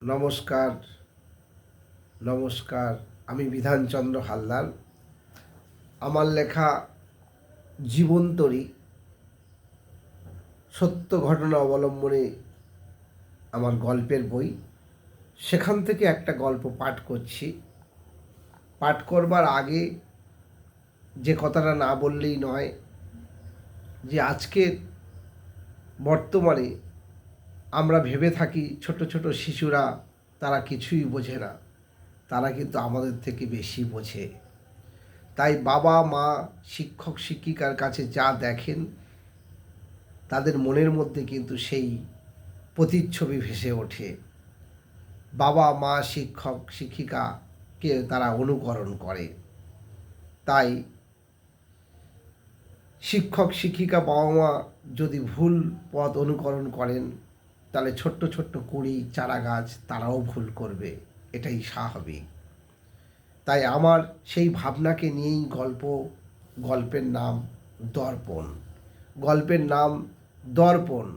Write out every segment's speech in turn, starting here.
নমস্কার নমস্কার আমি বিধানচন্দ্র হালদার। আমার লেখা জীবনতরী সত্য ঘটনা অবলম্বনে আমার গল্পের বই, সেখান থেকে একটা গল্প পাঠ করছি। পাঠ করবার আগে যে কথাটা না বললেই নয়, যে আজকের বর্তমানে আমরা ভেবে থাকি ছোট ছোট শিশুরা তারা কিছুই বোঝে না, তারা কিন্তু আমাদের থেকে বেশি বোঝে। তাই বাবা মা শিক্ষক শিক্ষিকার কাছে যা দেখেন, তাদের মনের মধ্যে কিন্তু সেই প্রতিচ্ছবি ভেসে ওঠে। বাবা মা শিক্ষক শিক্ষিকাকে তারা অনুকরণ করে। তাই শিক্ষক শিক্ষিকা বাবা মা যদি ভুল পথ অনুকরণ করেন, তাহলে ছোট্ট ছোট্ট কুড়ি চারা গাছ তারাও ভুল করবে, এটাই স্বাভাবিক। তাই আমার সেই ভাবনাকে নিয়েই গল্পের নাম দর্পণ। গল্পের নাম দর্পণ।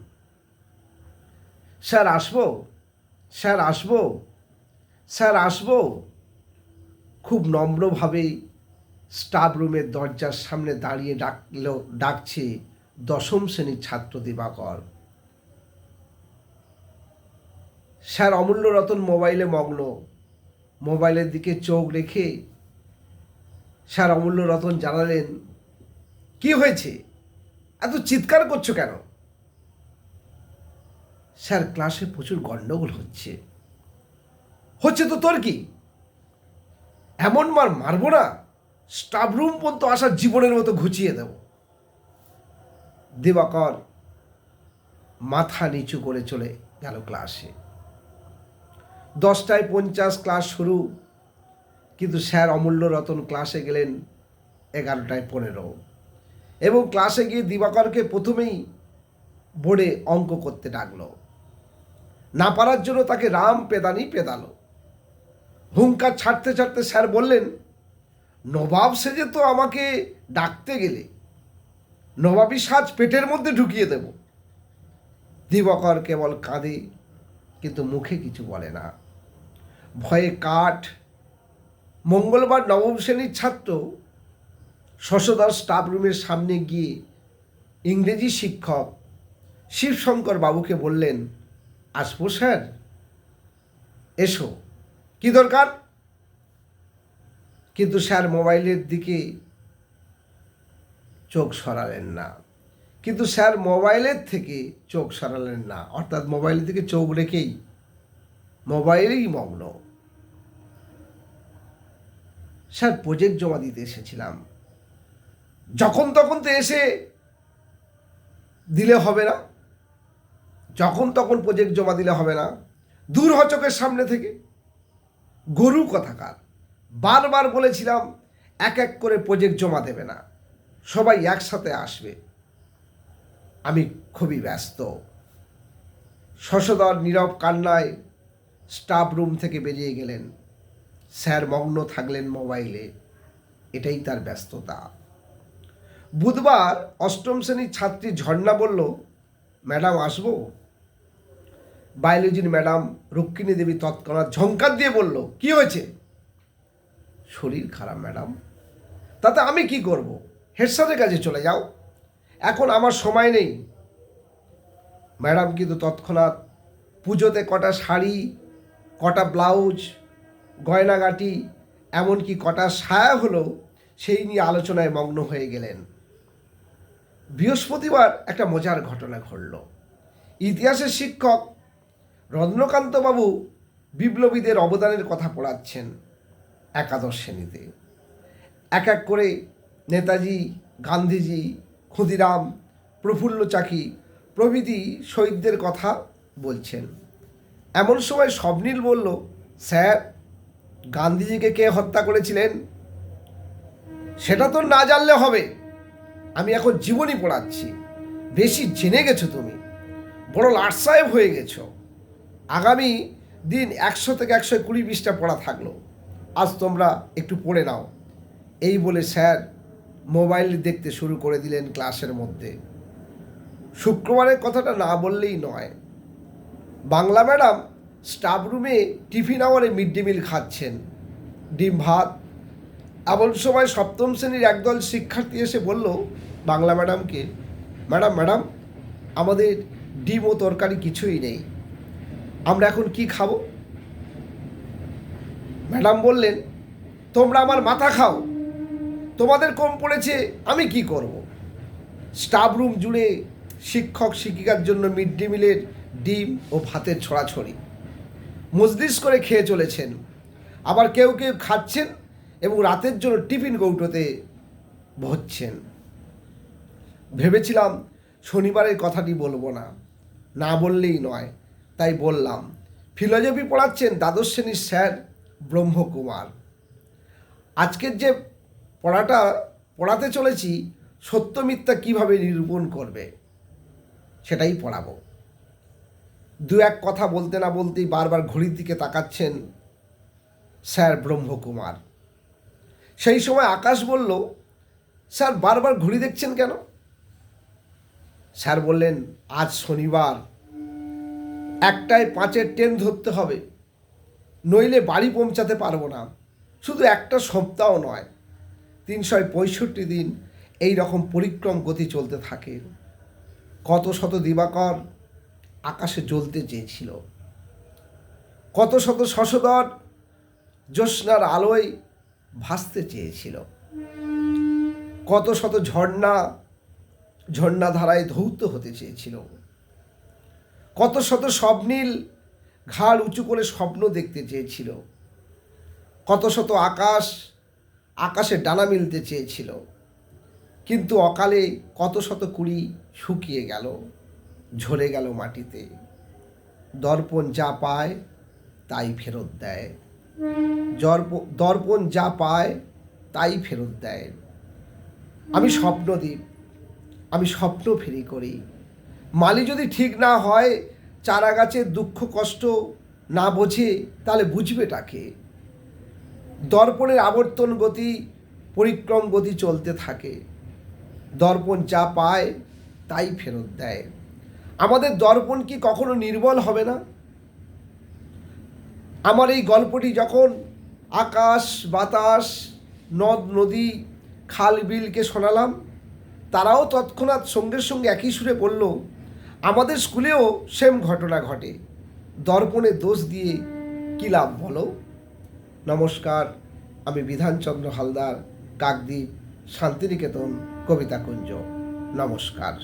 স্যার আসবো, স্যার আসবো, স্যার আসবো, খুব নম্রভাবে স্টাফ রুমের দরজার সামনে দাঁড়িয়ে ডাকছে দশম শ্রেণীর ছাত্র দিবাকর। স্যার অমূল্য রতন মোবাইলে মগ্ন। মোবাইলের দিকে চোখ রেখে স্যার অমূল্য রতন জানালেন, কি হয়েছে, এত চিৎকার করছো কেন? স্যার, ক্লাসে প্রচুর গন্ডগোল হচ্ছে। হচ্ছে তো তোর কি? এমন মার মারবো না, স্টাফ রুম পর্যন্ত আসার জীবনের মতো ঘুচিয়ে দেব। দিবাকর মাথা নিচু করে চলে গেল ক্লাসে। 10:50 ক্লাস শুরু, কিন্তু স্যার অমূল্য রতন ক্লাসে গেলেন 11:15 এবং ক্লাসে গিয়ে দিবাকরকে প্রথমেই বোর্ডে অঙ্ক করতে ডাকলো। না পারার জন্য তাকে রাম পেদানি পেদালো। হুঙ্কার ছাড়তে ছাড়তে স্যার বললেন, নবাব সেজে তো আমাকে ডাকতে গেলে নবাবী সাজ পেটের মধ্যে ঢুকিয়ে দেব। দিবাকর কেবল কাঁদে, কিন্তু মুখে কিছু বলে না। ভয়ে কাঠ। মঙ্গলবার নবম শ্রেণীর ছাত্র শশধর স্টাফ রুমের সামনে গিয়ে ইংরেজি শিক্ষক শিবশঙ্কর বাবুকে বললেন, আসবো স্যার? এসো, কি দরকার? কিন্তু স্যার মোবাইলের দিকে চোখ সরালেন না। অর্থাৎ মোবাইলের দিকে চোখ রেখেই মোবাইলেই মগ্ন। স্যার, প্রজেক্ট জমা দিতে এসেছিলাম। যখন তখন তো এসে দিলে হবে না, যখন তখন প্রজেক্ট জমা দিলে হবে না, দূর হ চোখের সামনে থেকে। গরু কথাকার, বারবার বলেছিলাম এক এক করে প্রজেক্ট জমা দেবে না, সবাই একসাথে আসবে। আমি খুবই ব্যস্ত। শশধর নীরব কান্নায় স্টাফ রুম থেকে বেরিয়ে গেলেন। স্যার মগ্ন থাকলেন মোবাইলে, এটাই তার ব্যস্ততা। বুধবার অষ্টম শ্রেণীর ছাত্রী ঝর্ণা বলল, ম্যাডাম আসবো? বায়োলজির ম্যাডাম রুক্মিণী দেবী তৎক্ষণাৎ ঝংকার দিয়ে বলল, কি হয়েছে? শরীর খারাপ ম্যাডাম। তাতে আমি কি করব? হেড স্যারের কাছে চলে যাও, এখন আমার সময় নেই। ম্যাডাম কিন্তু তৎক্ষণাৎ পুজোতে কটা শাড়ি, কটা ব্লাউজ, গয়নাগাটি, এমনকি কটা সায়া হলো, সেই নিয়ে আলোচনায় মগ্ন হয়ে গেলেন। বৃহস্পতিবার একটা মজার ঘটনা ঘটল। ইতিহাসের শিক্ষক রত্নকান্তবাবু বিপ্লবীদের অবদানের কথা পড়াচ্ছেন একাদশ শ্রেণীতে। এক এক করে নেতাজি, গান্ধীজি, ক্ষুদিরাম, প্রফুল্ল চাকি প্রভৃতি শহীদদের কথা বলছেন। এমন সময় স্বপ্নীল বলল, স্যার, গান্ধীজিকে কে হত্যা করেছিলেন সেটা তো না জানলে হবে। আমি এখন জীবনী পড়াচ্ছি, বেশি জেনে গেছো তুমি, বড় লাট সাহেব হয়ে গেছো। আগামী দিন 100 থেকে 120 পৃষ্ঠা পড়া থাকলো, আজ তোমরা একটু পড়ে নাও। এই বলে স্যার মোবাইল দেখতে শুরু করে দিলেন ক্লাসের মধ্যে। শুক্রবারের কথাটা না বললেই নয়। বাংলা ম্যাডাম স্টাফ রুমে টিফিন আওয়ারে মিড ডে মিল খাচ্ছেন, ডিম ভাত। এমন সময় সপ্তম শ্রেণীর একদল শিক্ষার্থী এসে বলল বাংলা ম্যাডামকে, ম্যাডাম ম্যাডাম আমাদের ডিম ও তরকারি কিছুই নেই, আমরা এখন কি খাবো? ম্যাডাম বললেন, তোমরা আমার মাথা খাও, তোমাদের কম পড়েছে আমি কি করব? স্টাফ রুম জুড়ে শিক্ষক শিক্ষিকার জন্য মিড ডে মিলের ডিম ও ভাতের ছড়াছড়ি। মজলিস করে খেয়ে চলেছেন, আবার কেউ কেউ খাচ্ছেন এবং রাতের জন্য টিফিন কৌটোতে ভরছেন। ভেবেছিলাম শনিবারের কথাটি বলবো না, না বললেই নয়, তাই বললাম। ফিলোজফি পড়াচ্ছেন দ্বাদশ শ্রেণীর স্যার ব্রহ্মকুমার। আজকের যে পড়াতে চলেছি, সত্য মিথ্যা কীভাবে নিরূপণ করবে সেটাই পড়াবো। দু এক কথা বলতে না বলতেই বারবার ঘড়ির দিকে তাকাচ্ছেন স্যার ব্রহ্মকুমার। সেই সময় আকাশ বলল, স্যার বারবার ঘড়ি দেখছেন কেন? স্যার বললেন, আজ শনিবার, 1:05 ট্রেন ধরতে হবে, নইলে বাড়ি পৌঁছাতে পারবো না। শুধু একটা সপ্তাহ নয়, 365 দিন এই রকম পরিক্রম গতি চলতে থাকে। কত শত দিবাকর আকাশে জ্বলতে চেয়েছিল, কত শত শশধর জ্যোৎস্নার আলোয় ভাসতে চেয়েছিল, কত শত ঝর্ণাধারায় ধৌত হতে চেয়েছিল, কত শত স্বপ্নীল ঘাড় উঁচু করে স্বপ্ন দেখতে চেয়েছিল, কত শত আকাশে ডানা মিলতে চেয়েছিল। কিন্তু অকালে কত শত কুড়ি শুকিয়ে গেল, ঝরে গেল মাটিতে। দর্পণ যা পায় তাই ফেরত দেয়, দর্পণ যা পায় তাই ফেরত দেয়। আমি স্বপ্নদ্বীপ, আমি স্বপ্ন ফেরি করি। মালি যদি ঠিক না হয়, চারা গাছের দুঃখ কষ্ট না বোঝে, তাহলে বুঝবেটাকে? দর্পণের আবর্তন গতি, পরিক্রম গতি চলতে থাকে। দর্পণ যা পায় তাই ফেরত দেয়। আমাদের দর্পণ কি কখনো নির্বল হবে না? আমার এই গল্পটি যখন আকাশ বাতাস নদ নদী খাল বিলকে শোনালাম, তারাও তৎক্ষণাৎ সঙ্গে সঙ্গে একই সুরে বলল, আমাদের স্কুলেও সেম ঘটনা ঘটে, দর্পণে দোষ দিয়ে কী লাভ বলো? নমস্কার, আমি বিধানচন্দ্র হালদার, কাকদ্বীপ শান্তিনিকেতন কবিতাকুঞ্জ। নমস্কার।